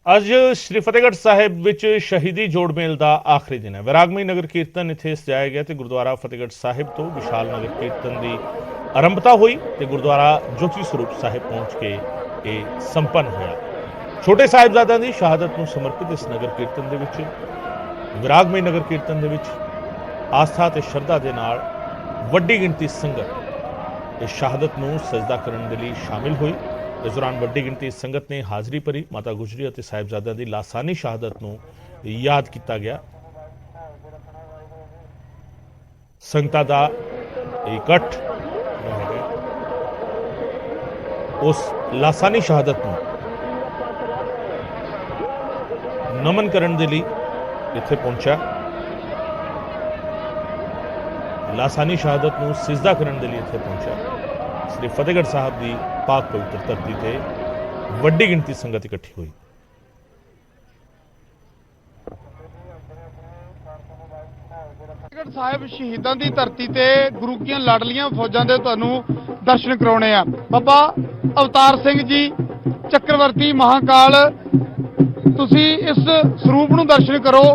ਅੱਜ ਸ਼੍ਰੀ ਫਤਿਹਗੜ੍ਹ ਸਾਹਿਬ ਵਿੱਚ ਸ਼ਹੀਦੀ ਜੋੜ ਮੇਲ ਦਾ ਆਖਰੀ ਦਿਨ ਹੈ। ਵਿਰਾਗਮਈ ਨਗਰ ਕੀਰਤਨ ਇੱਥੇ ਸਜਾਇਆ ਗਿਆ ਤੇ ਗੁਰਦੁਆਰਾ ਫਤਿਹਗੜ੍ਹ ਸਾਹਿਬ ਤੋਂ ਵਿਸ਼ਾਲ ਨਗਰ ਕੀਰਤਨ ਦੀ ਆਰੰਭਤਾ ਹੋਈ ਤੇ ਗੁਰਦੁਆਰਾ ਜੋਤੀ ਸਰੂਪ ਸਾਹਿਬ ਪਹੁੰਚ ਕੇ ਇਹ ਸੰਪੰਨ ਹੋਇਆ। ਛੋਟੇ ਸਾਹਿਬਜ਼ਾਦਿਆਂ ਦੀ ਸ਼ਹਾਦਤ ਨੂੰ ਸਮਰਪਿਤ ਇਸ ਨਗਰ ਕੀਰਤਨ ਦੇ ਵਿੱਚ ਵਿਰਾਗਮਈ ਨਗਰ ਕੀਰਤਨ ਦੇ ਵਿੱਚ ਆਸਥਾ ਤੇ ਸ਼ਰਧਾ ਦੇ ਨਾਲ ਵੱਡੀ ਗਿਣਤੀ ਸੰਗਤ ਇਸ ਸ਼ਹਾਦਤ ਨੂੰ ਸਜਦਾ ਕਰਨ ਦੇ ਲਈ ਸ਼ਾਮਿਲ ਹੋਈ। इस दौरान वड्डी गिनती संगत ने हाज़री भरी। माता गुजरी और साहिबजादा की लासानी शहादत को याद किया गया। संगतां दा इकट्ठ उस लासानी शहादत को नमन करने के लिए इत्थे पहुंचा। लासानी शहादत को सिजदा करने के लिए इत्थे पहुंचा। श्री फतेहगढ़ साहब की पाक पवित्र धरती से वड्डी गिनती संगत इकट्ठी हुई। फतेहगढ़ साहब शहीदों की धरती से गुरु की लाडलियां फौजां दे तुहानूं दर्शन कराने आ। बाबा अवतार सिंह जी चक्रवर्ती महाकाल, तुसी इस स्वरूप नूं दर्शन करो।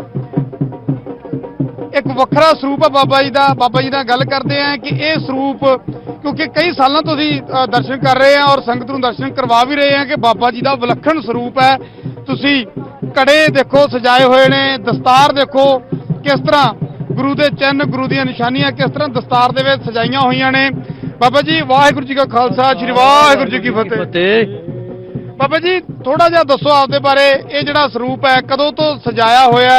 एक वखरा स्वरूप है बाबा जी का। बाबा जी नाल गल करते हैं कि यह स्वरूप, क्योंकि कई सालों तो दर्शन कर रहे हैं और संगत नूं दर्शन करवा भी रहे हैं कि बाबा जी का विलखण स्वरूप है। तुसी कड़े देखो सजाए हुए ने, दस्तार देखो किस तरह गुरु के चिन्ह, गुरु दी निशानियां किस तरह दस्तार दे विच सजाइयां होईयां ने। बाबा जी वाहिगुरू जी का खालसा, श्री वाहिगुरू जी की फतेह। बाबा जी थोड़ा जिहा दसो आपदे बारे, ये जिहड़ा स्वरूप है कदों तो सजाया होया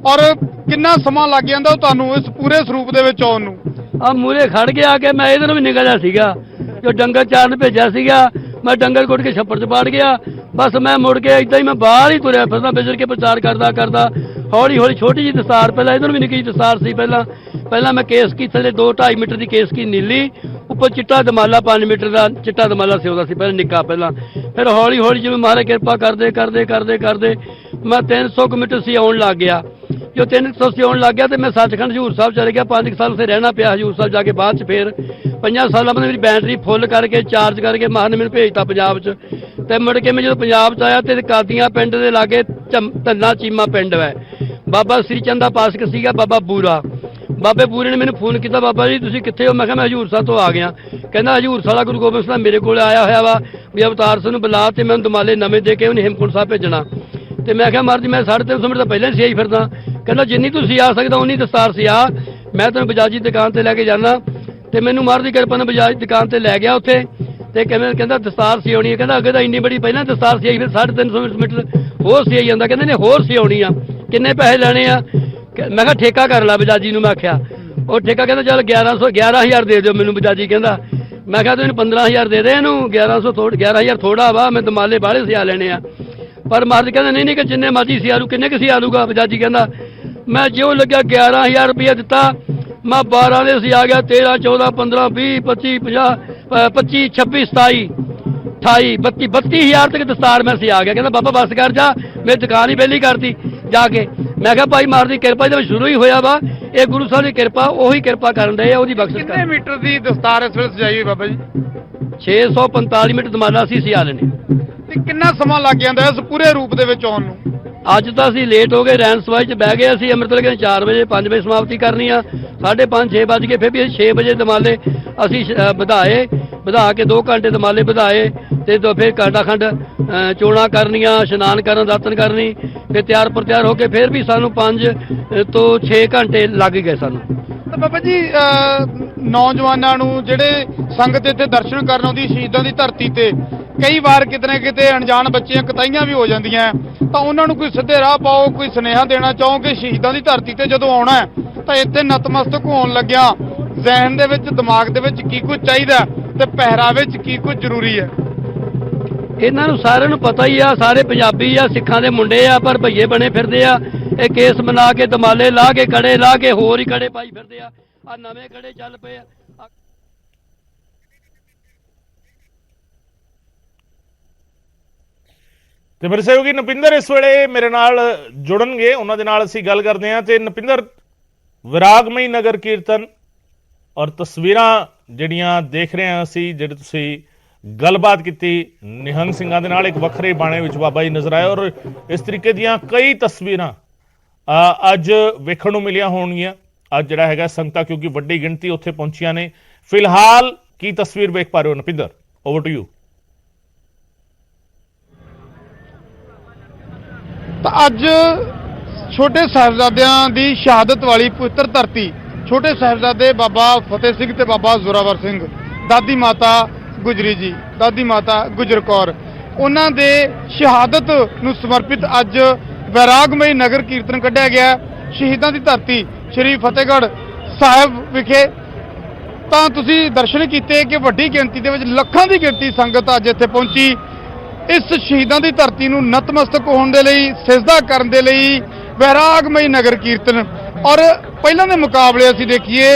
और कितना समा लग जांदा तुहानूं इस पूरे स्वरूप दे विच आउण नूं? आ मूरे खड़ के आके मैं इधर भी निकलिया सीगा, जो डंगर चारन भेजा सीगा, मैं डंगर कुट के छप्पर च पाड़ गया। बस मैं मुड़ के इदा ही मैं बाहर ही तुरया फिरदा, बिजर के प्रचार करदा करदा हौली हौली छोटी जी दस्तार, पहला इधर भी निक्की जी दस्तार सी, पहला मैं केस की थले 2-2.5 मीटर की केस की नीली, उपर चिट्टा दमाला 5 मीटर का चिट्टा दमाला सिउंदा सी पहले निक्का, फिर हौली हौली जिवें महाराज किरपा करदे करदे करदे करदे मैं 300 मीटर सी आउण लग गया। जो 300 से आने लग गया तो मैं सचखंड हजूर साहब चले गया। 5 साल से रहना पाया हजूर साहब जाके, बाद फिर 5 साल में मेरी बैटरी फुल करके चार्ज करके मां ने मैंने भेजता पंजाब च। तो मुड़ के मैं जो पंजाब च आया तो कादियां पिंड के लागे धन्ना चीमा पिंड है, बाबा श्री चंद का पासक सीगा, बाबा बूरा, बाबे बूरे ने मैंने फोन किया, बाबा जी तुसीं कित्थे हो? मैं कहा मैं हजूर साहब तो आ गया। कहना हजूर साहब गुरु गोबिंद सिंह मेरे को आया होया वा भी अवतार सिंह बुला तो मैं दमाले नवे दे के उन्हें हेमकुंड साहब भेजना। तो मैं क्या महाराज मैं 350 मिनट तो पहले से ही फिरदा। कहना जिन्नी तू आ सकता उन्नी दस्तार से आ, मैं तेन बजाजी दुकान से लैके जाना। तो मैनू महाराज की कृपा ने बजाज दुकान से लै गया उत्थे, तो कहना दस्तार सी आनी है। कहना अगे तो इन्नी बड़ी पहले दस्तार सी आई, फिर 350 मीटर होर सी आई जाता। कहते नहीं होर सी आनी आ, किन्ने पैसे लैने आ? मैं कहा ठेका कर ला बजाजी नूं। मैं आख्या और ठेका कहता चल 11,000 दे दो मैनू बजाजी कहता। मैं कहा तैनूं 15,000 दे दे, इनू 11,000 थोड़ा वा, मैं दमाले बाहले सिया लेने आ। पर महाराज कहते नहीं नहीं कि जिन्ने मर्जी सिया लू, किन्ने कि सिया लूगा? बजाजी कहता मैं जो लग्या 11,000 रुपया दिता, मैं 12 दे सिया गया, 13, 14, 15, 20, 25, 50, 25, 26, 27, 28, 32,000 तक दस्तार मैं सिया गया। कहता बाबा बस कर जा, मेरी दुकान ही बेली करती जाके। मैं कहा भाई महाराज की कृपा जब शुरू ही होया वा, ये गुरु साहब की कृपा, उही कृपा करन दे, ओदी बख्शिश कर। कितने मीटर की दस्तार इस वेले सजाई हुई बाबा जी? 645 मीटर दमाला सी सिया लेने। ਤੇ ਕਿੰਨਾ ਸਮਾਂ ਲੱਗ ਜਾਂਦਾ ਇਸ ਪੂਰੇ ਰੂਪ ਦੇ ਵਿੱਚ ਆਉਣ ਨੂੰ? ਅੱਜ ਤਾਂ ਅਸੀਂ ਲੇਟ ਹੋ ਗਏ, ਰੈਣ ਸਵਾਈ 'ਚ ਬਹਿ ਗਏ ਅਸੀਂ। ਅੰਮ੍ਰਿਤ ਵੇਲੇ 4 ਵਜੇ 5 ਵਜੇ ਸਮਾਪਤੀ ਕਰਨੀ ਆ, 5:30 6 ਵੱਜ ਗਏ। ਫਿਰ ਵੀ 6 ਵਜੇ ਦਮਾਲੇ ਅਸੀਂ ਵਧਾ ਕੇ 2 ਘੰਟੇ ਦਮਾਲੇ ਵਧਾਏ ਤੇ ਫਿਰ ਘੰਟਾ ਖੰਡ ਚੋਣਾਂ ਕਰਨੀਆਂ, ਇਸ਼ਨਾਨ ਕਰਨ, ਦਾਤਨ ਕਰਨੀ, ਫਿਰ ਤਿਆਰ ਪ੍ਰਤਿਆਰ ਹੋ ਕੇ ਫਿਰ ਵੀ ਸਾਨੂੰ 5 ਤੋਂ 6 ਘੰਟੇ ਲੱਗ ਗਏ ਸਾਨੂੰ। ਤਾਂ ਬਾਬਾ ਜੀ ਨੌਜਵਾਨਾਂ ਨੂੰ ਜਿਹੜੇ ਸੰਗਤ ਇੱਥੇ ਦਰਸ਼ਨ ਕਰਨ ਆਉਂਦੀ ਸ਼ਹੀਦਾਂ ਦੀ ਧਰਤੀ ਤੇ, ਕਈ ਵਾਰ ਕਿਤੇ ਨਾ ਕਿਤੇ ਅਣਜਾਣ ਬੱਚੀਆਂ ਕਤਾਈਆਂ ਵੀ ਹੋ ਜਾਂਦੀਆਂ, ਤਾਂ ਉਹਨਾਂ ਨੂੰ ਕੋਈ ਸਿੱਧੇ ਰਾਹ ਪਾਓ, ਕੋਈ ਸੁਨੇਹਾ ਦੇਣਾ ਚਾਹੋ ਕਿ ਸ਼ਹੀਦਾਂ ਦੀ ਧਰਤੀ ਤੇ ਜਦੋਂ ਆਉਣਾ ਤਾਂ ਇੱਥੇ ਨਤਮਸਤਕ ਹੋਣ ਲੱਗਿਆ ਜ਼ਿਹਨ ਦੇ ਵਿੱਚ, ਦਿਮਾਗ ਦੇ ਵਿੱਚ ਕੀ ਕੁਝ ਚਾਹੀਦਾ ਤੇ ਪਹਿਰਾਵੇ 'ਚ ਕੀ ਕੁਝ ਜ਼ਰੂਰੀ ਹੈ? ਇਹਨਾਂ ਨੂੰ ਸਾਰਿਆਂ ਨੂੰ ਪਤਾ ਹੀ ਆ, ਸਾਰੇ ਪੰਜਾਬੀ ਆ, ਸਿੱਖਾਂ ਦੇ ਮੁੰਡੇ ਆ, ਪਰ ਭਈਏ ਬਣੇ ਫਿਰਦੇ ਆ। ਇਹ ਕੇਸ ਬਣਾ ਕੇ ਦਮਾਲੇ ਲਾ ਕੇ ਕੜੇ ਲਾ ਕੇ ਹੋਰ ਹੀ ਕੜੇ ਪਾਈ ਫਿਰਦੇ ਆ ਨਵੇਂ ਕੜੇ ਚੱਲ ਪਏ ਆ। ਤੇ ਮੇਰੇ ਸਹਿਯੋਗੀ ਨਪਿੰਦਰ ਇਸ ਵੇਲੇ ਮੇਰੇ ਨਾਲ ਜੁੜਨਗੇ, ਉਹਨਾਂ ਦੇ ਨਾਲ ਅਸੀਂ ਗੱਲ ਕਰਦੇ ਹਾਂ। ਤੇ ਨਪਿੰਦਰ, ਵਿਰਾਗਮਈ ਨਗਰ ਕੀਰਤਨ ਔਰ ਤਸਵੀਰਾਂ ਜਿਹੜੀਆਂ ਦੇਖ ਰਹੇ ਹਾਂ ਅਸੀਂ, ਜਿਹੜੇ ਤੁਸੀਂ ਗੱਲਬਾਤ ਕੀਤੀ ਨਿਹੰਗ ਸਿੰਘਾਂ ਦੇ ਨਾਲ। ਇੱਕ ਵੱਖਰੇ ਬਾਣੇ ਵਿੱਚ ਬਾਬਾ ਜੀ ਨਜ਼ਰ ਆਏ ਔਰ ਇਸ ਤਰੀਕੇ ਦੀਆਂ ਕਈ ਤਸਵੀਰਾਂ ਅੱਜ ਵੇਖਣ ਨੂੰ ਮਿਲੀਆਂ ਹੋਣਗੀਆਂ। ਅੱਜ ਜਿਹੜਾ ਹੈਗਾ ਸੰਗਤਾਂ ਕਿਉਂਕਿ ਵੱਡੀ ਗਿਣਤੀ ਉੱਥੇ ਪਹੁੰਚੀਆਂ ਨੇ। ਫਿਲਹਾਲ ਕੀ ਤਸਵੀਰ ਵੇਖ ਪਾ ਰਹੇ ਹੋ ਨਪਿੰਦਰ, ਓਵਰ ਟੂ ਯੂ। ਤਾਂ ਅੱਜ ਛੋਟੇ ਸਾਹਿਬਜ਼ਾਦਿਆਂ ਦੀ ਸ਼ਹਾਦਤ ਵਾਲੀ ਪਵਿੱਤਰ ਧਰਤੀ, ਛੋਟੇ ਸਾਹਿਬਜ਼ਾਦੇ ਬਾਬਾ ਫਤਿਹ ਸਿੰਘ ਤੇ ਬਾਬਾ ਜ਼ੋਰਾਵਰ ਸਿੰਘ, ਦਾਦੀ ਮਾਤਾ ਗੁਜਰੀ ਜੀ, ਦਾਦੀ ਮਾਤਾ ਗੁਜਰ ਕੌਰ, ਉਹਨਾਂ ਦੇ ਸ਼ਹਾਦਤ ਨੂੰ ਸਮਰਪਿਤ ਅੱਜ ਵੈਰਾਗਮਈ ਨਗਰ ਕੀਰਤਨ ਕੱਢਿਆ ਗਿਆ ਸ਼ਹੀਦਾਂ ਦੀ ਧਰਤੀ ਸ਼੍ਰੀ ਫਤਿਹਗੜ੍ਹ ਸਾਹਿਬ ਵਿਖੇ। ਤਾਂ ਤੁਸੀਂ ਦਰਸ਼ਨ ਕੀਤੇ ਕਿ ਵੱਡੀ ਗਿਣਤੀ ਦੇ ਵਿੱਚ ਲੱਖਾਂ ਦੀ ਗਿਣਤੀ ਸੰਗਤ ਅੱਜ ਇੱਥੇ ਪਹੁੰਚੀ ਇਸ ਸ਼ਹੀਦਾਂ ਦੀ ਧਰਤੀ ਨੂੰ ਨਤਮਸਤਕ ਹੋਣ ਦੇ ਲਈ, ਸਿਜਦਾ ਕਰਨ ਦੇ ਲਈ। ਵੈਰਾਗਮਈ ਨਗਰ ਕੀਰਤਨ ਔਰ ਪਹਿਲਾਂ ਦੇ ਮੁਕਾਬਲੇ ਅਸੀਂ ਦੇਖੀਏ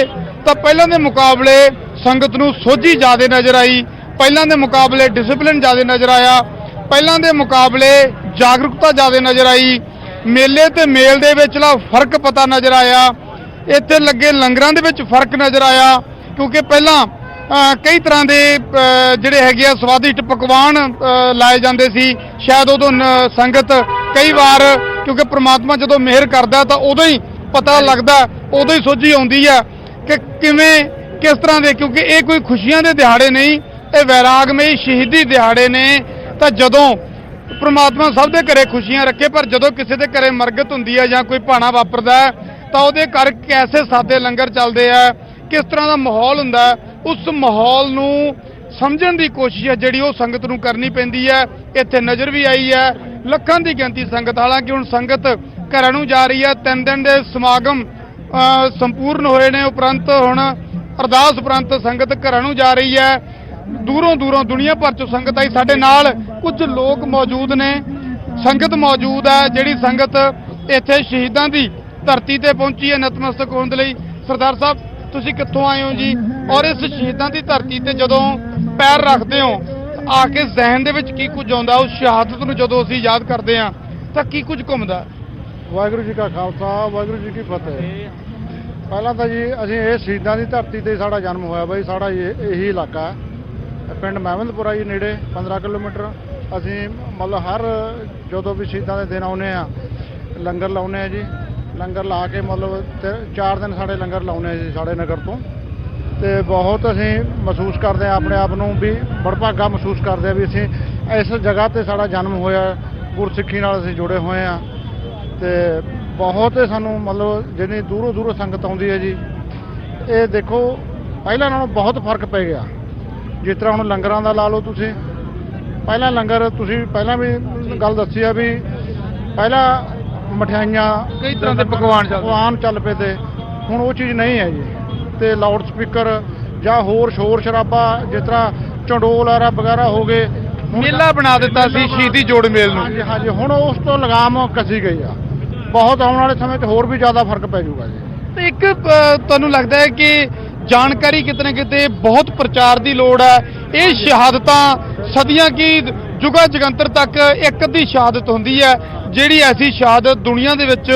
ਤਾਂ ਪਹਿਲਾਂ ਦੇ ਮੁਕਾਬਲੇ ਸੰਗਤ ਨੂੰ ਸੋਝੀ ਜ਼ਿਆਦਾ ਨਜ਼ਰ ਆਈ, ਪਹਿਲਾਂ ਦੇ ਮੁਕਾਬਲੇ ਡਿਸਪਲਿਨ ਜ਼ਿਆਦਾ ਨਜ਼ਰ ਆਇਆ, ਪਹਿਲਾਂ ਦੇ ਮੁਕਾਬਲੇ ਜਾਗਰੂਕਤਾ ਜ਼ਿਆਦਾ ਨਜ਼ਰ ਆਈ, ਮੇਲੇ ਤੇ ਮੇਲ ਦੇ ਵਿਚਲਾ ਫਰਕ ਪਤਾ ਨਜ਼ਰ ਆਇਆ, ਇੱਥੇ ਲੱਗੇ ਲੰਗਰਾਂ ਦੇ ਵਿੱਚ ਫਰਕ ਨਜ਼ਰ ਆਇਆ। ਕਿਉਂਕਿ ਪਹਿਲਾਂ ਕਈ ਤਰ੍ਹਾਂ ਦੇ ਜਿਹੜੇ ਹੈਗੇ ਆ ਸਵਾਦਿਸ਼ਟ ਪਕਵਾਨ ਲਾਏ ਜਾਂਦੇ ਸੀ। ਸ਼ਾਇਦ ਉਦੋਂ ਸੰਗਤ ਕਈ ਵਾਰ, ਕਿਉਂਕਿ ਪ੍ਰਮਾਤਮਾ ਜਦੋਂ ਮਿਹਰ ਕਰਦਾ ਤਾਂ ਉਦੋਂ ਹੀ ਪਤਾ ਲੱਗਦਾ, ਉਦੋਂ ਹੀ ਸੋਝੀ ਆਉਂਦੀ ਹੈ ਕਿ ਕਿਵੇਂ ਕਿਸ ਤਰ੍ਹਾਂ ਦੇ, ਕਿਉਂਕਿ ਇਹ ਕੋਈ ਖੁਸ਼ੀਆਂ ਦੇ ਦਿਹਾੜੇ ਨਹੀਂ, ਇਹ ਵੈਰਾਗਮਈ ਸ਼ਹੀਦੀ ਦਿਹਾੜੇ ਨੇ। ਤਾਂ ਜਦੋਂ ਪ੍ਰਮਾਤਮਾ ਸਭ ਦੇ ਘਰੇ ਖੁਸ਼ੀਆਂ ਰੱਖੇ, ਪਰ ਜਦੋਂ ਕਿਸੇ ਦੇ ਘਰੇ ਮਰਗਤ ਹੁੰਦੀ ਹੈ ਜਾਂ ਕੋਈ ਭਾਣਾ ਵਾਪਰਦਾ ਹੈ ਤਾਂ ਉਹਦੇ ਘਰ ਕੈਸੇ ਸਾਦੇ ਲੰਗਰ ਚੱਲਦੇ ਆ, ਕਿਸ ਤਰ੍ਹਾਂ ਦਾ ਮਾਹੌਲ ਹੁੰਦਾ, ਉਸ ਮਾਹੌਲ ਨੂੰ ਸਮਝਣ ਦੀ ਕੋਸ਼ਿਸ਼ ਹੈ ਜਿਹੜੀ ਉਹ ਸੰਗਤ ਨੂੰ ਕਰਨੀ ਪੈਂਦੀ ਹੈ। ਇੱਥੇ ਨਜ਼ਰ ਵੀ ਆਈ ਹੈ ਲੱਖਾਂ ਦੀ ਗਿਣਤੀ ਸੰਗਤ। ਹਾਲਾਂਕਿ ਹੁਣ ਸੰਗਤ ਘਰਾਂ ਨੂੰ ਜਾ ਰਹੀ ਹੈ। 3 ਦਿਨ ਦੇ ਸਮਾਗਮ ਸੰਪੂਰਨ ਹੋਏ ਨੇ, ਉਪਰੰਤ ਹੁਣ ਅਰਦਾਸ ਉਪਰੰਤ ਸੰਗਤ ਘਰਾਂ ਨੂੰ ਜਾ ਰਹੀ ਹੈ। ਦੂਰੋਂ ਦੂਰੋਂ ਦੁਨੀਆ ਭਰ ਚੋਂ ਸੰਗਤ ਆਈ। ਸਾਡੇ ਨਾਲ ਕੁਝ ਲੋਕ ਮੌਜੂਦ ਨੇ, ਸੰਗਤ ਮੌਜੂਦ ਹੈ ਜਿਹੜੀ ਸੰਗਤ ਇੱਥੇ ਸ਼ਹੀਦਾਂ ਦੀ ਧਰਤੀ ਤੇ ਪਹੁੰਚੀ ਹੈ ਨਤਮਸਤਕ ਹੋਣ ਦੇ ਲਈ। ਸਰਦਾਰ ਸਾਹਿਬ, ਤੁਸੀਂ ਕਿੱਥੋਂ ਆਏ ਹੋ ਜੀ? ਔਰ ਇਸ ਸ਼ਹੀਦਾਂ ਦੀ ਧਰਤੀ ਤੇ ਜਦੋਂ ਪੈਰ ਰੱਖਦੇ ਹੋ ਆ ਕੇ ਜ਼ਿਹਨ ਦੇ ਵਿੱਚ ਕੀ ਕੁਝ ਆਉਂਦਾ? ਉਸ ਸ਼ਹਾਦਤ ਨੂੰ ਜਦੋਂ ਅਸੀਂ ਯਾਦ ਕਰਦੇ ਹਾਂ ਤਾਂ ਕੀ ਕੁਝ ਘੁੰਮਦਾ? ਵਾਹਿਗੁਰੂ ਜੀ ਕਾ ਖਾਲਸਾ, ਵਾਹਿਗੁਰੂ ਜੀ ਕੀ ਫਤਿਹ। ਪਹਿਲਾਂ ਤਾਂ ਜੀ ਅਸੀਂ ਇਹ ਸ਼ਹੀਦਾਂ ਦੀ ਧਰਤੀ ਤੇ ਸਾਡਾ ਜਨਮ ਹੋਇਆ ਬਾਈ। ਸਾਡਾ ਇਹੀ ਇਲਾਕਾ ਹੈ, ਪਿੰਡ ਮਹਿਮਦਪੁਰਾ ਜੀ, ਨੇੜੇ 15 ਕਿਲੋਮੀਟਰ। ਅਸੀਂ ਮਤਲਬ ਹਰ ਜਦੋਂ ਵੀ ਸ਼ਹੀਦਾਂ ਦੇ ਦਿਨ ਆਉਂਦੇ ਆ ਲੰਗਰ ਲਾਉਂਦੇ ਆ ਜੀ। ਲੰਗਰ ਲਾ ਕੇ ਮਤਲਬ 4 ਦਿਨ ਸਾਡੇ ਲੰਗਰ ਲਾਉਂਦੇ ਜੀ ਸਾਡੇ ਨਗਰ ਤੋਂ। ਤੇ ਬਹੁਤ ਅਸੀਂ ਮਹਿਸੂਸ ਕਰਦੇ ਆ ਆਪਣੇ ਆਪ ਨੂੰ ਵੀ ਬੜਭਾਗਾ ਮਹਿਸੂਸ ਕਰਦੇ ਆ ਵੀ ਅਸੀਂ ਇਸ ਜਗ੍ਹਾ ਤੇ ਸਾਡਾ ਜਨਮ ਹੋਇਆ, ਗੁਰਸਿੱਖੀ ਨਾਲ ਅਸੀਂ ਜੁੜੇ ਹੋਏ ਆ। ਤੇ ਬਹੁਤ ਸਾਨੂੰ ਮਤਲਬ ਜਿਹੜੀ ਦੂਰੋਂ ਦੂਰੋਂ ਸੰਗਤ ਆਉਂਦੀ ਹੈ ਜੀ। ਇਹ ਦੇਖੋ ਪਹਿਲਾਂ ਨਾਲੋਂ ਬਹੁਤ ਫਰਕ ਪੈ ਗਿਆ। ਜਿਸ ਤਰ੍ਹਾਂ ਹੁਣ ਲੰਗਰਾਂ ਦਾ ਲਾ ਲਓ ਤੁਸੀਂ, ਪਹਿਲਾਂ ਲੰਗਰ ਤੁਸੀਂ ਪਹਿਲਾਂ ਵੀ ਗੱਲ ਦੱਸੀ ਆ ਵੀ ਪਹਿਲਾਂ ਮਠਿਆਈਆਂ ਕਈ ਤਰ੍ਹਾਂ ਦੇ ਪਕਵਾਨ ਚੱਲ ਪਏ ਤੇ ਹੁਣ ਉਹ ਚੀਜ਼ ਨਹੀਂ ਹੈ ਜੀ। ਤੇ ਲਾਊਡ ਸਪੀਕਰ ਜਾਂ ਹੋਰ ਸ਼ੋਰ ਸ਼ਰਾਬਾ ਜਿਸ ਤਰ੍ਹਾਂ ਚੰਡੋਲ ਵਗੈਰਾ ਹੋ ਗਏ, ਮੇਲਾ ਬਣਾ ਦਿੱਤਾ ਸੀ ਸ਼ਹੀਦੀ ਜੋੜ ਮੇਲ ਨੂੰ। ਹਾਂਜੀ ਹਾਂਜੀ, ਹੁਣ ਉਸ ਤੋਂ ਲਗਾਮ ਕੱਸੀ ਗਈ ਆ। ਬਹੁਤ ਆਉਣ ਵਾਲੇ ਸਮੇਂ 'ਚ ਹੋਰ ਵੀ ਜ਼ਿਆਦਾ ਫਰਕ ਪੈ ਜਾਊਗਾ ਜੀ। ਤੇ ਇੱਕ ਤੁਹਾਨੂੰ ਲੱਗਦਾ ਹੈ ਕਿ ਜਾਣਕਾਰੀ ਕਿਤੇ ਨਾ ਕਿਤੇ ਬਹੁਤ ਪ੍ਰਚਾਰ ਦੀ ਲੋੜ ਹੈ। ਇਹ ਸ਼ਹਾਦਤਾਂ ਸਦੀਆਂ ਕੀ ਜੁਗਾ ਜਗੰਤਰ ਤੱਕ ਇੱਕ ਅੱਧੀ ਸ਼ਹਾਦਤ ਹੁੰਦੀ ਹੈ ਜਿਹੜੀ ਐਸੀ ਸ਼ਹਾਦਤ ਦੁਨੀਆ ਦੇ ਵਿੱਚ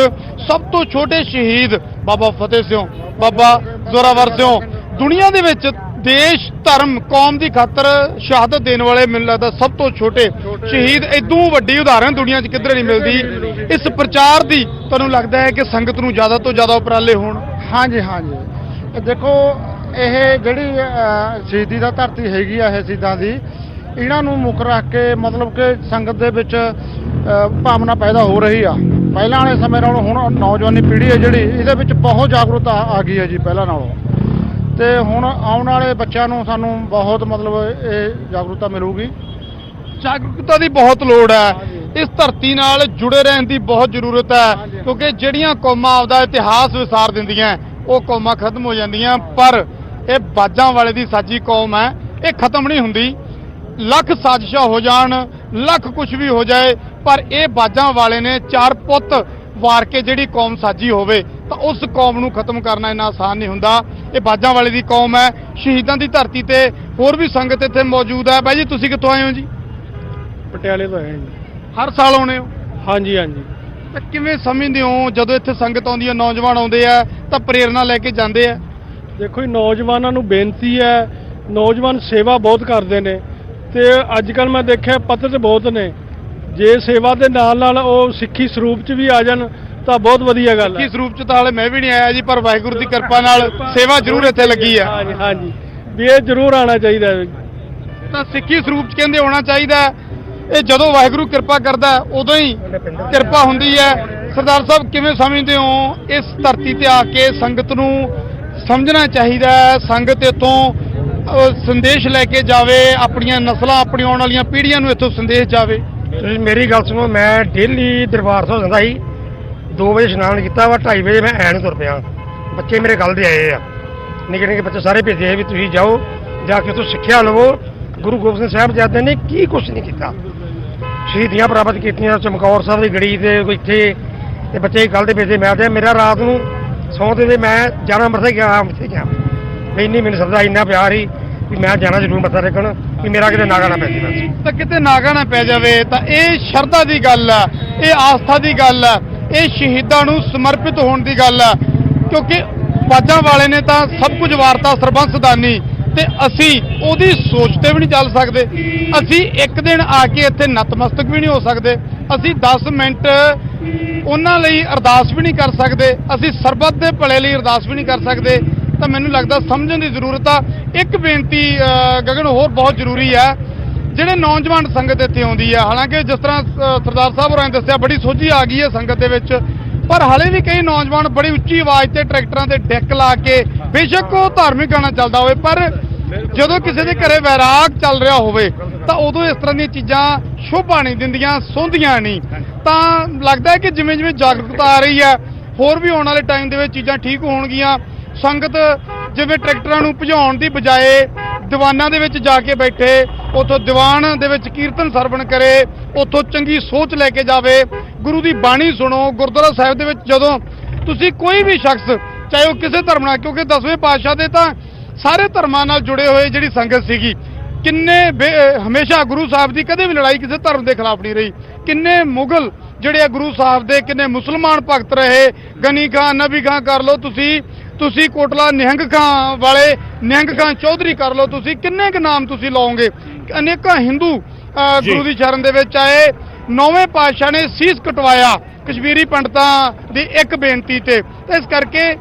ਸਭ ਤੋਂ ਛੋਟੇ ਸ਼ਹੀਦ ਬਾਬਾ ਫਤਿਹ ਸਿੰਘ, ਬਾਬਾ ਜ਼ੋਰਾਵਰ ਸਿੰਘ, ਦੁਨੀਆ ਦੇ ਵਿੱਚ ਦੇਸ਼ ਧਰਮ ਕੌਮ ਦੀ ਖਾਤਰ ਸ਼ਹਾਦਤ ਦੇਣ ਵਾਲੇ ਮੈਨੂੰ ਲੱਗਦਾ ਸਭ ਤੋਂ ਛੋਟੇ ਸ਼ਹੀਦ। ਇਦੋਂ ਵੱਡੀ ਉਦਾਹਰਣ ਦੁਨੀਆ 'ਚ ਕਿੱਧਰੇ ਨਹੀਂ ਮਿਲਦੀ। ਇਸ ਪ੍ਰਚਾਰ ਦੀ ਤੁਹਾਨੂੰ ਲੱਗਦਾ ਹੈ ਕਿ ਸੰਗਤ ਨੂੰ ਜ਼ਿਆਦਾ ਤੋਂ ਜ਼ਿਆਦਾ ਉਪਰਾਲੇ ਹੋਣ? ਹਾਂਜੀ ਹਾਂਜੀ, ਦੇਖੋ ਇਹ ਜਿਹੜੀ ਸ਼ਹੀਦੀ ਦਾ ਧਰਤੀ ਹੈਗੀ ਆ, ਇਹ ਸ਼ਹੀਦਾਂ ਦੀ, ਇਹਨਾਂ ਨੂੰ ਮੁੱਖ ਰੱਖ ਕੇ ਮਤਲਬ ਕਿ ਸੰਗਤ ਦੇ ਵਿੱਚ ਭਾਵਨਾ ਪੈਦਾ ਹੋ ਰਹੀ ਆ। ਪਹਿਲਾਂ ਵਾਲੇ ਸਮੇਂ ਨਾਲੋਂ ਹੁਣ ਨੌਜਵਾਨੀ ਪੀੜ੍ਹੀ ਹੈ ਜਿਹੜੀ, ਇਹਦੇ ਵਿੱਚ ਬਹੁਤ ਜਾਗਰੂਕਤਾ ਆ ਗਈ ਹੈ ਜੀ ਪਹਿਲਾਂ ਨਾਲੋਂ। ਤੇ ਹੁਣ ਆਉਣ ਵਾਲੇ ਬੱਚਿਆਂ ਨੂੰ ਸਾਨੂੰ ਬਹੁਤ ਮਤਲਬ ਇਹ ਜਾਗਰੂਕਤਾ ਮਿਲੂਗੀ। ਜਾਗਰੂਕਤਾ ਦੀ ਬਹੁਤ ਲੋੜ ਹੈ। ਇਸ ਧਰਤੀ ਨਾਲ ਜੁੜੇ ਰਹਿਣ ਦੀ ਬਹੁਤ ਜ਼ਰੂਰਤ ਹੈ ਕਿਉਂਕਿ ਜਿਹੜੀਆਂ ਕੌਮਾਂ ਆਪਦਾ ਇਤਿਹਾਸ ਵਿਸਾਰ ਦਿੰਦੀਆਂ ਉਹ ਕੌਮਾਂ ਖਤਮ ਹੋ ਜਾਂਦੀਆਂ, ਪਰ ਇਹ ਬਾਜਾਂ ਵਾਲੇ ਦੀ ਸਾਜੀ ਕੌਮ ਹੈ, ਇਹ ਖਤਮ ਨਹੀਂ ਹੁੰਦੀ। ਲੱਖ ਸਾਜ਼ਿਸ਼ਾਂ ਹੋ ਜਾਣ, ਲੱਖ ਕੁਝ ਵੀ ਹੋ ਜਾਏ, ਪਰ ਇਹ ਬਾਜਾਂ ਵਾਲੇ ਨੇ 4 ਪੁੱਤ ਵਾਰ ਕੇ ਜਿਹੜੀ ਕੌਮ ਸਾਜੀ ਹੋਵੇ ਤਾਂ ਉਸ ਕੌਮ ਨੂੰ ਖਤਮ ਕਰਨਾ ਇੰਨਾ ਆਸਾਨ ਨਹੀਂ ਹੁੰਦਾ। ਇਹ ਬਾਜਾਂ ਵਾਲੇ ਦੀ ਕੌਮ ਹੈ, ਸ਼ਹੀਦਾਂ ਦੀ ਧਰਤੀ ਤੇ ਹੋਰ ਵੀ ਸੰਗਤ ਇੱਥੇ ਮੌਜੂਦ ਹੈ। ਬਾਈ ਜੀ, ਤੁਸੀਂ ਕਿੱਥੋਂ ਆਏ ਹੋ ਜੀ? ਪਟਿਆਲੇ ਤੋਂ ਆਏ ਜੀ। ਹਰ ਸਾਲ ਆਉਣੇ ਹੋ? ਹਾਂਜੀ ਹਾਂਜੀ। ਤਾਂ ਕਿਵੇਂ ਸਮਝਦੇ ਹੋ ਜਦੋਂ ਇੱਥੇ ਸੰਗਤ ਆਉਂਦੀ ਹੈ, ਨੌਜਵਾਨ ਆਉਂਦੇ ਆ ਤਾਂ ਪ੍ਰੇਰਣਾ ਲੈ ਕੇ ਜਾਂਦੇ ਆ? ਦੇਖੋ ਜੀ, ਨੌਜਵਾਨਾਂ ਨੂੰ ਬੇਨਤੀ ਹੈ, ਨੌਜਵਾਨ ਸੇਵਾ ਬਹੁਤ ਕਰਦੇ ਨੇ ਤੇ ਅੱਜ ਕੱਲ੍ਹ ਮੈਂ ਦੇਖਿਆ ਪਤਿਤ ਬਹੁਤ ਨੇ। ਜੇ ਸੇਵਾ ਦੇ ਨਾਲ ਉਹ ਸਿੱਖੀ ਸਰੂਪ 'ਚ ਵੀ ਆ ਜਾਣ ਤਾਂ ਬਹੁਤ ਵਧੀਆ ਗੱਲ ਹੈ। ਸਿੱਖੀ ਸਰੂਪ 'ਚ ਤਾਂ ਹਾਲੇ ਮੈਂ ਵੀ ਨਹੀਂ ਆਇਆ ਜੀ, ਪਰ ਵਾਹਿਗੁਰੂ ਦੀ ਕਿਰਪਾ ਨਾਲ ਸੇਵਾ ਜ਼ਰੂਰ ਇੱਥੇ ਲੱਗੀ ਆ। ਹਾਂਜੀ ਹਾਂਜੀ, ਵੀ ਇਹ ਜ਼ਰੂਰ ਆਉਣਾ ਚਾਹੀਦਾ ਹੈ। ਤਾਂ ਸਿੱਖੀ ਸਰੂਪ 'ਚ ਕਹਿੰਦੇ ਆਉਣਾ ਚਾਹੀਦਾ ਹੈ। ਇਹ ਜਦੋਂ ਵਾਹਿਗੁਰੂ ਕਿਰਪਾ ਕਰਦਾ ਉਦੋਂ ਹੀ ਕਿਰਪਾ ਹੁੰਦੀ ਹੈ। ਸਰਦਾਰ ਸਾਹਿਬ ਕਿਵੇਂ ਸਮਝਦੇ ਹੋ, ਇਸ ਧਰਤੀ ਤੇ ਆ ਕੇ ਸੰਗਤ ਨੂੰ ਸਮਝਣਾ ਚਾਹੀਦਾ ਹੈ, ਸੰਗਤ ਇੱਥੋਂ ਸੰਦੇਸ਼ ਲੈ ਕੇ ਜਾਵੇ, ਆਪਣੀਆਂ ਨਸਲਾਂ, ਆਪਣੀ ਆਉਣ ਵਾਲੀਆਂ ਪੀੜ੍ਹੀਆਂ ਨੂੰ ਇੱਥੋਂ ਸੰਦੇਸ਼ ਜਾਵੇ। ਤੁਸੀਂ ਮੇਰੀ ਗੱਲ ਸੁਣੋ, ਮੈਂ ਡੇਲੀ ਦਰਬਾਰ ਸਾਹਿਬ ਜਾਂਦਾ ਸੀ, 2 ਵਜੇ ਇਸ਼ਨਾਨ ਕੀਤਾ ਵਾ, 2:30 ਵਜੇ ਮੈਂ ਐਨ ਤੁਰ ਪਿਆ। ਬੱਚੇ ਮੇਰੇ ਗੱਲ ਦੇ ਆਏ ਆ, ਨਿੱਕੇ ਨਿੱਕੇ ਬੱਚੇ ਸਾਰੇ ਭੇਜੇ ਵੀ ਤੁਸੀਂ ਜਾਓ, ਜਾ ਕੇ ਉੱਥੋਂ ਸਿੱਖਿਆ ਲਵੋ। ਗੁਰੂ ਗੋਬਿੰਦ ਸਿੰਘ ਸਾਹਿਬਜ਼ਾਦੇ ਨੇ ਕੀ ਕੁਛ ਨਹੀਂ ਕੀਤਾ, ਸ਼ਹੀਦੀਆਂ ਪ੍ਰਾਪਤ ਕੀਤੀਆਂ। ਚਮਕੌਰ ਸਾਹਿਬ ਦੀ ਗੜੀ ਤੇ ਕੋਈ ਇੱਥੇ, ਤੇ ਬੱਚੇ ਗੱਲ ਦੇ ਭੇਜੇ। ਮੈਂ ਤੇ ਮੇਰਾ ਰਾਤ ਨੂੰ ਸੌਂ ਦੇ ਮੈਂ ਜਾਣਾ ਅੰਮ੍ਰਿਤਸਰ ਗਿਆ, ਅੰਮ੍ਰਿਤਸਰ ਗਿਆ ਵੀ ਇੰਨੀ ਮੈਨੂੰ ਸ਼ਰਧਾ, ਇੰਨਾ ਪਿਆਰ ਹੀ ਵੀ ਮੈਂ ਜਾਣਾ ਜ਼ਰੂਰ ਮੱਥਾ ਟੇਕਣ, ਵੀ ਮੇਰਾ ਕਿਤੇ ਨਾਗਾ ਨਾ ਪੈ ਜਾਵੇ ਬਸ। ਤਾਂ ਕਿਤੇ ਨਾਗਾ ਨਾ ਪੈ ਜਾਵੇ। ਤਾਂ ਇਹ ਸ਼ਰਧਾ ਦੀ ਗੱਲ ਹੈ, ਇਹ ਆਸਥਾ ਦੀ ਗੱਲ ਹੈ, ਇਹ ਸ਼ਹੀਦਾਂ ਨੂੰ ਸਮਰਪਿਤ ਹੋਣ ਦੀ ਗੱਲ ਹੈ। ਕਿਉਂਕਿ ਬਾਜਾਂ ਵਾਲੇ ਨੇ ਤਾਂ ਸਭ ਕੁਝ ਵਾਰਤਾ ਸਰਬੰਸ ਦਾਨੀ, ਤੇ ਅਸੀਂ ਉਹਦੀ ਸੋਚ ਤੇ ਵੀ ਨਹੀਂ ਚੱਲ ਸਕਦੇ। ਅਸੀਂ ਇੱਕ ਦਿਨ ਆ ਕੇ ਇੱਥੇ ਨਤਮਸਤਕ ਵੀ ਨਹੀਂ ਹੋ ਸਕਦੇ। ਅਸੀਂ 10 ਮਿੰਟ ਉਹਨਾਂ ਲਈ ਅਰਦਾਸ ਵੀ ਨਹੀਂ ਕਰ ਸਕਦੇ। ਅਸੀਂ ਸਰਬੱਤ ਦੇ ਭਲੇ ਲਈ ਅਰਦਾਸ ਵੀ ਨਹੀਂ ਕਰ ਸਕਦੇ। ਤਾਂ ਮੈਨੂੰ ਲੱਗਦਾ ਸਮਝਣ ਦੀ ਜ਼ਰੂਰਤ ਆ। ਇੱਕ ਬੇਨਤੀ ਗਗਨ ਹੋਰ ਬਹੁਤ ਜ਼ਰੂਰੀ ਹੈ, ਜਿਹੜੇ ਨੌਜਵਾਨ ਸੰਗਤ ਇੱਥੇ ਆਉਂਦੀ ਹੈ, ਹਾਲਾਂਕਿ ਜਿਸ ਤਰ੍ਹਾਂ ਸਰਦਾਰ ਸਾਹਿਬ ਹੋਰਾਂ ਨੇ ਦੱਸਿਆ ਬੜੀ ਸੋਝੀ ਆ ਗਈ ਹੈ ਸੰਗਤ ਦੇ ਵਿੱਚ, ਪਰ ਹਾਲੇ ਵੀ ਕਈ ਨੌਜਵਾਨ ਬੜੀ ਉੱਚੀ ਆਵਾਜ਼ ਤੇ ਟਰੈਕਟਰਾਂ ਤੇ ਡੈਕ ਲਾ ਕੇ, ਬੇਸ਼ੱਕ ਉਹ ਧਾਰਮਿਕ ਗਾਣਾ ਚੱਲਦਾ ਹੋਵੇ, ਪਰ ਜਦੋਂ ਕਿਸੇ ਦੇ ਘਰੇ ਵੈਰਾਗ ਚੱਲ ਰਿਹਾ ਹੋਵੇ ਤਾਂ ਉਦੋਂ ਇਸ ਤਰ੍ਹਾਂ ਦੀਆਂ ਚੀਜ਼ਾਂ ਸ਼ੋਭਾ ਨਹੀਂ ਦਿੰਦੀਆਂ, ਸੋਂਦੀਆਂ ਨਹੀਂ। ਤਾਂ ਲੱਗਦਾ ਹੈ ਕਿ ਜਿਵੇਂ ਜਿਵੇਂ ਜਾਗਰੂਕਤਾ ਆ ਰਹੀ ਹੈ, ਹੋਰ ਵੀ ਆਉਣ ਵਾਲੇ ਟਾਈਮ ਦੇ ਵਿੱਚ ਚੀਜ਼ਾਂ ਠੀਕ ਹੋਣਗੀਆਂ। ਸੰਗਤ ਜਿਵੇਂ ਟਰੈਕਟਰਾਂ ਨੂੰ ਭਜਾਉਣ ਦੀ ਬਜਾਏ ਦੀਵਾਨਾਂ ਦੇ ਵਿੱਚ ਜਾ ਕੇ ਬੈਠੇ, ਉੱਥੋਂ ਦੀਵਾਨ ਦੇ ਵਿੱਚ ਕੀਰਤਨ ਸਰਵਣ ਕਰੇ, ਉੱਥੋਂ ਚੰਗੀ ਸੋਚ ਲੈ ਕੇ ਜਾਵੇ, ਗੁਰੂ ਦੀ ਬਾਣੀ ਸੁਣੋ। ਗੁਰਦੁਆਰਾ ਸਾਹਿਬ ਦੇ ਵਿੱਚ ਜਦੋਂ ਤੁਸੀਂ ਕੋਈ ਵੀ ਸ਼ਖਸ, ਚਾਹੇ ਉਹ ਕਿਸੇ ਧਰਮ ਨਾਲ, ਕਿਉਂਕਿ 10ਵੇਂ ਪਾਤਸ਼ਾਹ ਦੇ ਤਾਂ ਸਾਰੇ ਧਰਮਾਂ ਨਾਲ ਜੁੜੇ ਹੋਏ ਜਿਹੜੀ ਸੰਗਤ ਸੀਗੀ, ਕਿੰਨੇ ਹਮੇਸ਼ਾ ਗੁਰੂ ਸਾਹਿਬ ਦੀ ਕਦੇ ਵੀ ਲੜਾਈ ਕਿਸੇ ਧਰਮ ਦੇ ਖਿਲਾਫ ਨਹੀਂ ਰਹੀ। ਕਿੰਨੇ ਮੁਗਲ ਜਿਹੜੇ ਆ ਗੁਰੂ ਸਾਹਿਬ ਦੇ, ਕਿੰਨੇ ਮੁਸਲਮਾਨ ਭਗਤ ਰਹੇ, ਗਨੀ ਖਾਂ, ਨਬੀ ਖਾਂ ਕਰ ਲਓ ਤੁਸੀਂ ਕੋਟਲਾ ਨਿਹੰਗ ਖਾਂ ਵਾਲੇ, ਨਿਹੰਗ ਖਾਂ ਚੌਧਰੀ ਕਰ ਲਓ, ਤੁਸੀਂ ਕਿੰਨੇ ਕੁ ਨਾਮ ਤੁਸੀਂ ਲਾਓਗੇ। ਅਨੇਕਾਂ ਹਿੰਦੂ ਗੁਰੂ ਦੀ ਸ਼ਰਨ ਦੇ ਵਿੱਚ ਆਏ। 9ਵੇਂ ਪਾਤਸ਼ਾਹ ਨੇ ਸੀਸ ਕਟਵਾਇਆ ਕਸ਼ਮੀਰੀ ਪੰਡਤਾਂ ਦੀ ਇੱਕ ਬੇਨਤੀ ਤੇ। ਇਸ ਕਰਕੇ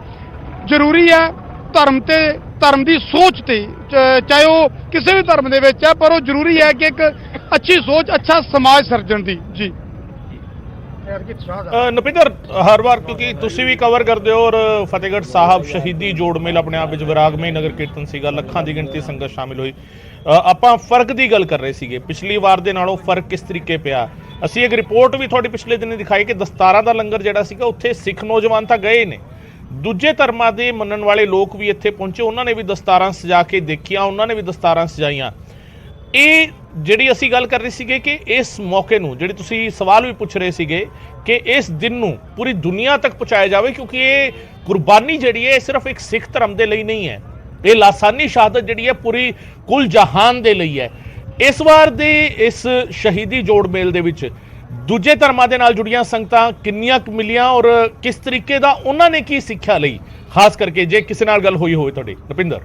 ਜ਼ਰੂਰੀ ਹੈ ਧਰਮ ਦੀ ਸੋਚ ਤੇ, ਚਾਹੇ ਉਹ ਕਿਸੇ ਵੀ ਧਰਮ ਦੇ ਵਿੱਚ ਹੈ, ਪਰ ਉਹ ਜ਼ਰੂਰੀ ਹੈ ਕਿ ਇੱਕ ਅੱਛੀ ਸੋਚ, ਅੱਛਾ ਸਮਾਜ ਸਿਰਜਣ ਦੀ। ਜੀ ਨਪਿੰਦਰ, ਹਰ ਵਾਰ ਕਿਉਂਕਿ ਤੁਸੀਂ ਵੀ ਕਵਰ ਕਰਦੇ ਹੋ, ਔਰ ਫਤਿਹਗੜ੍ਹ ਸਾਹਿਬ ਸ਼ਹੀਦੀ ਜੋੜ ਮੇਲ ਆਪਣੇ ਆਪ ਵਿੱਚ ਵਿਰਾਗਮਈ ਨਗਰ ਕੀਰਤਨ ਸੀਗਾ, ਲੱਖਾਂ ਦੀ ਗਿਣਤੀ ਸੰਗਤ ਸ਼ਾਮਿਲ ਹੋਈ। ਆਪਾਂ ਫਰਕ ਦੀ ਗੱਲ ਕਰ ਰਹੇ ਸੀਗੇ, ਪਿਛਲੀ ਵਾਰ ਦੇ ਨਾਲੋਂ ਫਰਕ ਕਿਸ ਤਰੀਕੇ ਪਿਆ। ਅਸੀਂ ਇੱਕ ਰਿਪੋਰਟ ਵੀ ਤੁਹਾਡੀ ਪਿਛਲੇ ਦਿਨ ਦਿਖਾਈ ਕਿ ਦਸਤਾਰਾਂ ਦਾ ਲੰਗਰ ਜਿਹੜਾ ਸੀਗਾ, ਉੱਥੇ ਸਿੱਖ ਨੌਜਵਾਨ ਤਾਂ ਗਏ ਨੇ, ਦੂਜੇ ਧਰਮਾਂ ਦੇ ਮੰਨਣ ਵਾਲੇ ਲੋਕ ਵੀ ਇੱਥੇ ਪਹੁੰਚੇ, ਉਹਨਾਂ ਨੇ ਵੀ ਦਸਤਾਰਾਂ ਸਜਾ ਕੇ ਦੇਖੀਆਂ, ਉਹਨਾਂ ਨੇ ਵੀ ਦਸਤਾਰਾਂ ਸਜਾਈਆਂ। ਇਹ ਜਿਹੜੀ ਅਸੀਂ ਗੱਲ ਕਰ ਰਹੇ ਸੀਗੇ ਕਿ ਇਸ ਮੌਕੇ ਨੂੰ, ਜਿਹੜੀ ਤੁਸੀਂ ਸਵਾਲ ਵੀ ਪੁੱਛ ਰਹੇ ਸੀਗੇ ਕਿ ਇਸ ਦਿਨ ਨੂੰ ਪੂਰੀ ਦੁਨੀਆ ਤੱਕ ਪਹੁੰਚਾਇਆ ਜਾਵੇ, ਕਿਉਂਕਿ ਇਹ ਕੁਰਬਾਨੀ ਜਿਹੜੀ ਹੈ ਸਿਰਫ ਇੱਕ ਸਿੱਖ ਧਰਮ ਦੇ ਲਈ ਨਹੀਂ ਹੈ, ਇਹ ਲਾਸਾਨੀ ਸ਼ਹਾਦਤ ਜਿਹੜੀ ਹੈ ਪੂਰੀ ਕੁੱਲ ਜਹਾਨ ਦੇ ਲਈ ਹੈ। ਇਸ ਵਾਰ ਦੇ ਇਸ ਸ਼ਹੀਦੀ ਜੋੜ ਮੇਲ ਦੇ ਵਿੱਚ ਦੂਜੇ ਧਰਮਾਂ ਦੇ ਨਾਲ ਜੁੜੀਆਂ ਸੰਗਤਾਂ ਕਿੰਨੀਆਂ ਕੁ ਮਿਲੀਆਂ, ਔਰ ਕਿਸ ਤਰੀਕੇ ਦਾ ਉਹਨਾਂ ਨੇ ਕੀ ਸਿੱਖਿਆ ਲਈ, ਖਾਸ ਕਰਕੇ ਜੇ ਕਿਸੇ ਨਾਲ ਗੱਲ ਹੋਈ ਹੋਵੇ ਤੁਹਾਡੀ ਨਪਿੰਦਰ?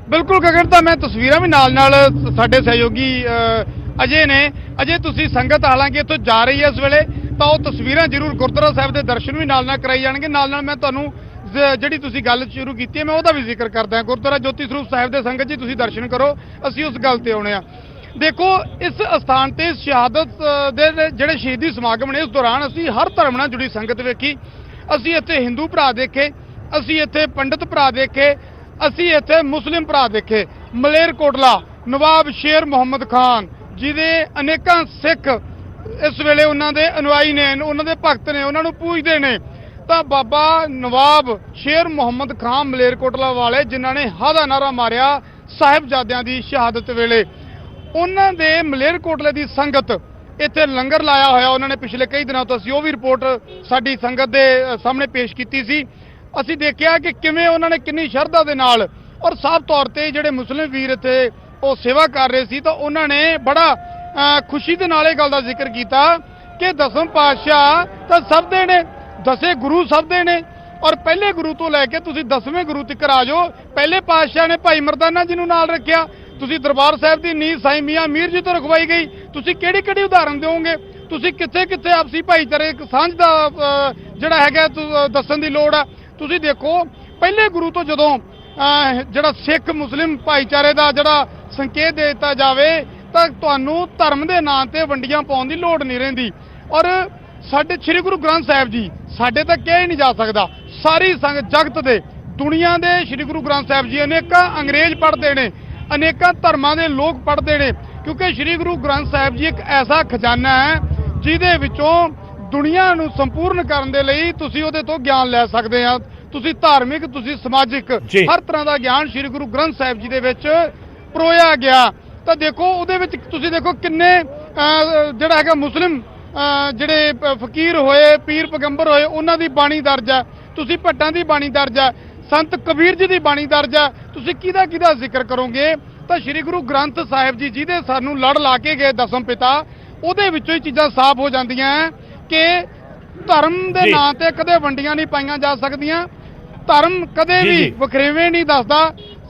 ਬਿਲਕੁਲ ਗਗਨ, ਤਾਂ ਮੈਂ ਤਸਵੀਰਾਂ ਵੀ ਨਾਲ ਸਾਡੇ ਸਹਿਯੋਗੀ ਅਜੇ ਨੇ। ਅਜੇ ਤੁਸੀਂ ਸੰਗਤ ਹਾਲਾਂਕਿ ਇੱਥੋਂ ਜਾ ਰਹੀ ਹੈ ਇਸ ਵੇਲੇ, ਤਾਂ ਉਹ ਤਸਵੀਰਾਂ ਜ਼ਰੂਰ ਗੁਰਦੁਆਰਾ ਸਾਹਿਬ ਦੇ ਦਰਸ਼ਨ ਵੀ ਨਾਲ ਕਰਾਈ ਜਾਣਗੇ। ਨਾਲ ਮੈਂ ਤੁਹਾਨੂੰ ਜਿਹੜੀ ਤੁਸੀਂ ਗੱਲ ਸ਼ੁਰੂ ਕੀਤੀ ਹੈ ਮੈਂ ਉਹਦਾ ਵੀ ਜ਼ਿਕਰ ਕਰਦਾ। ਗੁਰਦੁਆਰਾ ਜੋਤੀ ਸਰੂਪ ਸਾਹਿਬ ਦੇ ਸੰਗਤ ਜੀ ਤੁਸੀਂ ਦਰਸ਼ਨ ਕਰੋ, ਅਸੀਂ ਉਸ ਗੱਲ ਤੇ ਆਉਣੇ ਆ। ਦੇਖੋ, ਇਸ ਅਸਥਾਨ ਤੇ ਸ਼ਹਾਦਤ ਦੇ ਜਿਹੜੇ ਸ਼ਹੀਦੀ ਸਮਾਗਮ ਨੇ, ਇਸ ਦੌਰਾਨ ਅਸੀਂ ਹਰ ਧਰਮ ਨਾਲ ਜੁੜੀ ਸੰਗਤ ਵੇਖੀ। ਅਸੀਂ ਇੱਥੇ ਹਿੰਦੂ ਭਰਾ ਦੇਖੇ, ਅਸੀਂ ਇੱਥੇ ਪੰਡਿਤ ਭਰਾ ਦੇਖੇ, ਅਸੀਂ ਇੱਥੇ ਮੁਸਲਿਮ ਭਰਾ ਦੇਖੇ। ਮਲੇਰਕੋਟਲਾ ਨਵਾਬ ਸ਼ੇਰ ਮੁਹੰਮਦ ਖਾਨ ਜਿਹਦੇ ਅਨੇਕਾਂ ਸਿੱਖ ਇਸ ਵੇਲੇ ਉਹਨਾਂ ਦੇ ਅਨੁਆਈ ਨੇ, ਉਹਨਾਂ ਦੇ ਭਗਤ ਨੇ, ਉਹਨਾਂ ਨੂੰ ਪੂਜਦੇ ਨੇ। ਤਾਂ ਬਾਬਾ ਨਵਾਬ ਸ਼ੇਰ ਮੁਹੰਮਦ ਖਾਨ ਮਲੇਰਕੋਟਲਾ ਵਾਲੇ, ਜਿਨ੍ਹਾਂ ਨੇ ਹਾ ਦਾ ਨਾਰਾ ਮਾਰਿਆ ਸਾਹਿਬਜ਼ਾਦਿਆਂ ਦੀ ਸ਼ਹਾਦਤ ਵੇਲੇ, ਉਹਨਾਂ ਦੇ ਮਲੇਰਕੋਟਲੇ ਦੀ ਸੰਗਤ ਇੱਥੇ ਲੰਗਰ ਲਾਇਆ ਹੋਇਆ ਉਹਨਾਂ ਨੇ ਪਿਛਲੇ ਕਈ ਦਿਨਾਂ ਤੋਂ। ਅਸੀਂ ਉਹ ਵੀ ਰਿਪੋਰਟ ਸਾਡੀ ਸੰਗਤ ਦੇ ਸਾਹਮਣੇ ਪੇਸ਼ ਕੀਤੀ ਸੀ। ਅਸੀਂ ਦੇਖਿਆ ਕਿ ਕਿਵੇਂ ਉਹਨਾਂ ਨੇ ਕਿੰਨੀ ਸ਼ਰਧਾ ਦੇ ਨਾਲ, ਔਰ ਸਾਫ਼ ਤੌਰ ਤੇ ਜਿਹੜੇ ਮੁਸਲਿਮ ਵੀਰ ਇੱਥੇ ਉਹ ਸੇਵਾ ਕਰ ਰਹੇ ਸੀ, ਤਾਂ ਉਹਨਾਂ ਨੇ ਬੜਾ ਖੁਸ਼ੀ ਦੇ ਨਾਲ ਇਹ ਗੱਲ ਦਾ ਜ਼ਿਕਰ ਕੀਤਾ ਕਿ 10ਵੇਂ ਪਾਤਸ਼ਾਹ ਤਾਂ ਸਭ ਦੇ ਨੇ, 10 ਗੁਰੂ ਸਭ ਦੇ ਨੇ, ਔਰ ਪਹਿਲੇ ਗੁਰੂ ਤੋਂ ਲੈ ਕੇ ਤੁਸੀਂ 10ਵੇਂ ਗੁਰੂ ਤੱਕ ਆ ਜਾਓ। ਪਹਿਲੇ ਪਾਤਸ਼ਾਹ ਨੇ ਭਾਈ ਮਰਦਾਨਾ ਜੀ ਨੂੰ ਨਾਲ ਰੱਖਿਆ। ਤੁਸੀਂ ਦਰਬਾਰ ਸਾਹਿਬ ਦੀ ਨੀਂਹ ਸਾਈਂ ਮੀਆਂ ਮੀਰ ਜੀ ਤੋਂ ਰਖਵਾਈ ਗਈ। ਤੁਸੀਂ ਕਿਹੜੀ ਉਦਾਹਰਨ ਦਿਓਗੇ? ਤੁਸੀਂ ਕਿੱਥੇ ਆਪਸੀ ਭਾਈਚਾਰੇ ਸਾਂਝ ਦਾ ਜਿਹੜਾ ਹੈਗਾ ਦੱਸਣ ਦੀ ਲੋੜ ਆ। ਤੁਸੀਂ ਦੇਖੋ ਪਹਿਲੇ ਗੁਰੂ ਤੋਂ ਜਦੋਂ ਜਿਹੜਾ ਸਿੱਖ ਮੁਸਲਿਮ ਭਾਈਚਾਰੇ ਦਾ ਜਿਹੜਾ ਸੰਕੇਤ ਦੇ ਦਿੱਤਾ ਜਾਵੇ ਤਾਂ ਤੁਹਾਨੂੰ ਧਰਮ ਦੇ ਨਾਂ ਤੇ ਵੰਡੀਆਂ ਪਾਉਣ ਦੀ ਲੋੜ ਨਹੀਂ ਰਹਿੰਦੀ। ਔਰ ਸਾਡੇ ਸ੍ਰੀ ਗੁਰੂ ਗ੍ਰੰਥ ਸਾਹਿਬ ਜੀ ਸਾਡੇ ਤਾਂ ਕਿਹਾ ਹੀ ਨਹੀਂ ਜਾ ਸਕਦਾ। ਸਾਰੀ ਸੰਗਤ ਜਗਤ ਦੇ ਦੁਨੀਆ ਦੇ ਸ੍ਰੀ ਗੁਰੂ ਗ੍ਰੰਥ ਸਾਹਿਬ ਜੀ ਅਨੇਕਾਂ ਅੰਗਰੇਜ਼ ਪੜ੍ਹਦੇ ਨੇ, ਅਨੇਕਾਂ ਧਰਮਾਂ ਦੇ ਲੋਕ ਪੜ੍ਹਦੇ ਨੇ, ਕਿਉਂਕਿ ਸ੍ਰੀ ਗੁਰੂ ਗ੍ਰੰਥ ਸਾਹਿਬ ਜੀ ਇੱਕ ਐਸਾ ਖਜ਼ਾਨਾ ਹੈ ਜਿਹਦੇ ਵਿੱਚੋਂ ਦੁਨੀਆ ਨੂੰ ਸੰਪੂਰਨ ਕਰਨ ਦੇ ਲਈ ਤੁਸੀਂ ਉਹਦੇ ਤੋਂ ਗਿਆਨ ਲੈ ਸਕਦੇ ਆ। ਤੁਸੀਂ ਧਾਰਮਿਕ, ਤੁਸੀਂ ਸਮਾਜਿਕ, ਹਰ ਤਰ੍ਹਾਂ ਦਾ ਗਿਆਨ ਸ੍ਰੀ ਗੁਰੂ ਗ੍ਰੰਥ ਸਾਹਿਬ ਜੀ ਦੇ ਵਿੱਚ ਪਰੋਇਆ ਗਿਆ। ਤਾਂ ਦੇਖੋ ਉਹਦੇ ਵਿੱਚ ਤੁਸੀਂ ਦੇਖੋ ਕਿੰਨੇ ਜਿਹੜਾ ਹੈਗਾ ਮੁਸਲਿਮ ਜਿਹੜੇ ਫਕੀਰ ਹੋਏ, ਪੀਰ ਪੈਗੰਬਰ ਹੋਏ, ਉਹਨਾਂ ਦੀ ਬਾਣੀ ਦਰਜ ਹੈ। ਤੁਸੀਂ ਭੱਟਾਂ ਦੀ ਬਾਣੀ ਦਰਜ ਹੈ, ਸੰਤ ਕਬੀਰ ਜੀ ਦੀ ਬਾਣੀ ਦਰਜ ਹੈ। ਤੁਸੀਂ ਕਿਹਦਾ ਜ਼ਿਕਰ ਕਰੋਗੇ? ਤਾਂ ਸ੍ਰੀ ਗੁਰੂ ਗ੍ਰੰਥ ਸਾਹਿਬ ਜੀ ਜਿਹਦੇ ਸਾਨੂੰ ਲੜ ਲਾ ਕੇ ਗਏ ਦਸਮ ਪਿਤਾ, ਉਹਦੇ ਵਿੱਚੋਂ ਹੀ ਚੀਜ਼ਾਂ ਸਾਫ਼ ਹੋ ਜਾਂਦੀਆਂ ਕਿ ਧਰਮ ਦੇ ਨਾਂ ਤੇ ਕਦੇ ਵੰਡੀਆਂ ਨਹੀਂ ਪਾਈਆਂ ਜਾ ਸਕਦੀਆਂ। ਧਰਮ ਕਦੇ ਵੀ ਵਖਰੇਵੇਂ ਨਹੀਂ ਦੱਸਦਾ।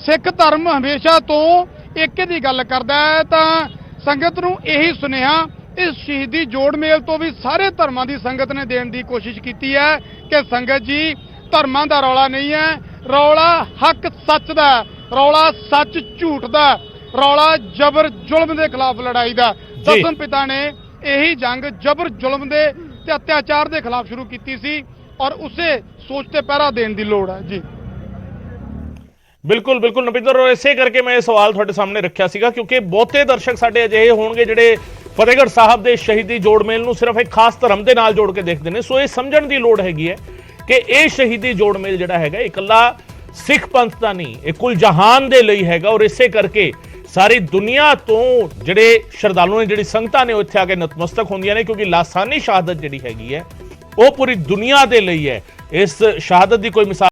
ਸਿੱਖ ਧਰਮ ਹਮੇਸ਼ਾ ਤੋਂ ਏਕੇ ਦੀ ਗੱਲ ਕਰਦਾ ਹੈ। ਤਾਂ ਸੰਗਤ ਨੂੰ ਇਹੀ ਸੁਨੇਹਾ ਇਸ ਸ਼ਹੀਦੀ ਜੋੜ ਮੇਲ ਤੋਂ ਵੀ ਸਾਰੇ ਧਰਮਾਂ ਦੀ ਸੰਗਤ ਨੇ ਦੇਣ ਦੀ ਕੋਸ਼ਿਸ਼ ਕੀਤੀ ਹੈ ਕਿ ਸੰਗਤ ਜੀ ਧਰਮਾਂ ਦਾ ਰੌਲਾ ਨਹੀਂ ਹੈ, ਰੌਲਾ ਹੱਕ ਸੱਚ ਦਾ, ਰੌਲਾ ਸੱਚ ਝੂਠ ਦਾ, ਰੌਲਾ ਜ਼ਬਰ ਜ਼ੁਲਮ ਦੇ ਖਿਲਾਫ ਲੜਾਈ ਦਾ। ਦਸਮ ਪਿਤਾ ਨੇ ਇਹੀ ਜੰਗ ਜ਼ਬਰ ਜ਼ੁਲਮ ਦੇ ਤੇ ਅਤਿਆਚਾਰ ਦੇ ਖਿਲਾਫ ਸ਼ੁਰੂ ਕੀਤੀ ਸੀ ਔਰ ਉਸੇ ਸੋਚ ਤੇ ਪਹਿਰਾ ਦੇਣ ਦੀ ਲੋੜ ਹੈ ਜੀ। ਬਿਲਕੁਲ ਨਵਿੰਦਰ, ਔਰ ਇਸੇ ਕਰਕੇ ਮੈਂ ਇਹ ਸਵਾਲ ਤੁਹਾਡੇ ਸਾਹਮਣੇ ਰੱਖਿਆ ਸੀਗਾ ਕਿਉਂਕਿ ਬਹੁਤੇ ਦਰਸ਼ਕ ਸਾਡੇ ਅਜਿਹੇ ਹੋਣਗੇ ਜਿਹੜੇ ਫਤਿਹਗੜ੍ਹ ਸਾਹਿਬ ਦੇ ਸ਼ਹੀਦੀ ਜੋੜ ਮੇਲ ਨੂੰ ਸਿਰਫ ਇੱਕ ਖਾਸ ਧਰਮ ਦੇ ਨਾਲ ਜੋੜ ਕੇ ਦੇਖਦੇ ਨੇ। ਸੋ ਇਹ ਸਮਝਣ ਦੀ ਲੋੜ ਹੈਗੀ ਹੈ ਕਿ ਇਹ ਸ਼ਹੀਦੀ ਜੋੜ ਮੇਲ ਜਿਹੜਾ ਹੈਗਾ ਇਕੱਲਾ ਸਿੱਖ ਪੰਥ ਦਾ ਨਹੀਂ, ਇਹ ਕੁੱਲ ਜਹਾਨ ਦੇ ਲਈ ਹੈਗਾ। ਔਰ ਇਸੇ ਕਰਕੇ ਸਾਰੀ ਦੁਨੀਆ ਤੋਂ ਜਿਹੜੇ ਸ਼ਰਧਾਲੂ ਨੇ, ਜਿਹੜੀ ਸੰਗਤਾਂ ਨੇ, ਉਹ ਇੱਥੇ ਆ ਕੇ ਨਤਮਸਤਕ ਹੁੰਦੀਆਂ ਨੇ ਕਿਉਂਕਿ ਲਾਸਾਨੀ ਸ਼ਹਾਦਤ ਜਿਹੜੀ ਹੈਗੀ ਹੈ ਉਹ ਪੂਰੀ ਦੁਨੀਆ ਦੇ ਲਈ ਹੈ। ਇਸ ਸ਼ਹਾਦਤ ਦੀ ਕੋਈ ਮਿਸਾਲ